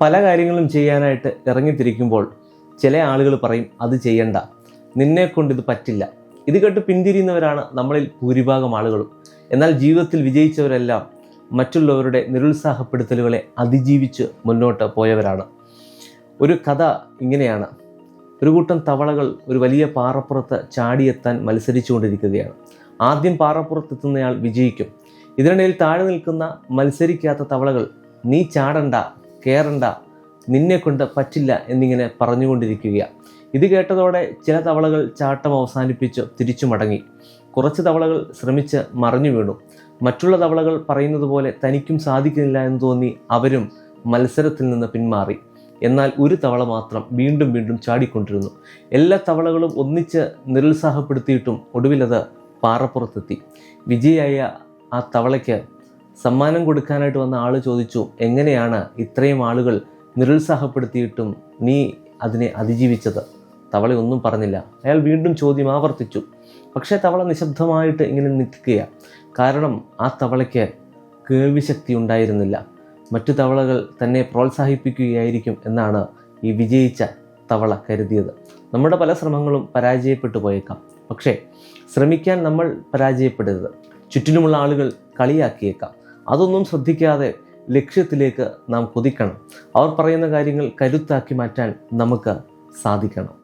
പല കാര്യങ്ങളും ചെയ്യാനായിട്ട് ഇറങ്ങിത്തിരിക്കുമ്പോൾ ചില ആളുകൾ പറയും അത് ചെയ്യണ്ട, നിന്നെ കൊണ്ട് ഇത് പറ്റില്ല. ഇത് കേട്ട് പിന്തിരിയുന്നവരാണ് നമ്മളിൽ ഭൂരിഭാഗം ആളുകളും. എന്നാൽ ജീവിതത്തിൽ വിജയിച്ചവരെല്ലാം മറ്റുള്ളവരുടെ നിരുത്സാഹപ്പെടുത്തലുകളെ അതിജീവിച്ച് മുന്നോട്ട് പോയവരാണ്. ഒരു കഥ ഇങ്ങനെയാണ്. ഒരു കൂട്ടം തവളകൾ ഒരു വലിയ പാറപ്പുറത്ത് ചാടിയെത്താൻ മത്സരിച്ചുകൊണ്ടിരിക്കുകയാണ്. ആദ്യം പാറപ്പുറത്തെത്തുന്നയാൾ വിജയിക്കും. ഇതിനിടയിൽ താഴെ നിൽക്കുന്ന മത്സരിക്കാത്ത തവളകൾ നീ ചാടണ്ട, കയറണ്ട, നിന്നെ കൊണ്ട് പറ്റില്ല എന്നിങ്ങനെ പറഞ്ഞുകൊണ്ടിരിക്കുകയാണ്. ഇത് കേട്ടതോടെ ചില തവളകൾ ചാട്ടം അവസാനിപ്പിച്ച് തിരിച്ചു മടങ്ങി. കുറച്ച് തവളകൾ ശ്രമിച്ച് മറിഞ്ഞു വീണു. മറ്റുള്ള തവളകൾ പറയുന്നത് പോലെ തനിക്കും സാധിക്കുന്നില്ല എന്ന് തോന്നി അവരും മത്സരത്തിൽ നിന്ന് പിന്മാറി. എന്നാൽ ഒരു തവള മാത്രം വീണ്ടും വീണ്ടും ചാടിക്കൊണ്ടിരുന്നു. എല്ലാ തവളകളും ഒന്നിച്ച് നിരുത്സാഹപ്പെടുത്തിയിട്ടും ഒടുവിലത് പാറപ്പുറത്തെത്തി. വിജയിയായ ആ തവളയ്ക്ക് സമ്മാനം കൊടുക്കാനായിട്ട് വന്ന ആൾ ചോദിച്ചു, എങ്ങനെയാണ് ഇത്രയും ആളുകൾ നിരുത്സാഹപ്പെടുത്തിയിട്ടും നീ അതിനെ അതിജീവിച്ചത്? തവള ഒന്നും പറഞ്ഞില്ല. അയാൾ വീണ്ടും ചോദ്യം ആവർത്തിച്ചു. പക്ഷേ തവള നിശബ്ദമായിട്ട് ഇങ്ങനെ നിൽക്കുകയാണ്. കാരണം ആ തവളയ്ക്ക് കേൾവിശക്തി ഉണ്ടായിരുന്നില്ല. മറ്റു തവളകൾ തന്നെ പ്രോത്സാഹിപ്പിക്കുകയായിരിക്കും എന്നാണ് ഈ വിജയിച്ച തവള കരുതിയത്. നമ്മുടെ പല ശ്രമങ്ങളും പരാജയപ്പെട്ടു പോയേക്കാം. പക്ഷേ ശ്രമിക്കാൻ നമ്മൾ പരാജയപ്പെടരുത്. ചുറ്റിനുമുള്ള ആളുകൾ കളിയാക്കിയേക്കാം. അതൊന്നും ശ്രദ്ധിക്കാതെ ലക്ഷ്യത്തിലേക്ക് നാം കുതിക്കണം. അവർ പറയുന്ന കാര്യങ്ങൾ കരുത്താക്കി മാറ്റാൻ നമുക്ക് സാധിക്കണം.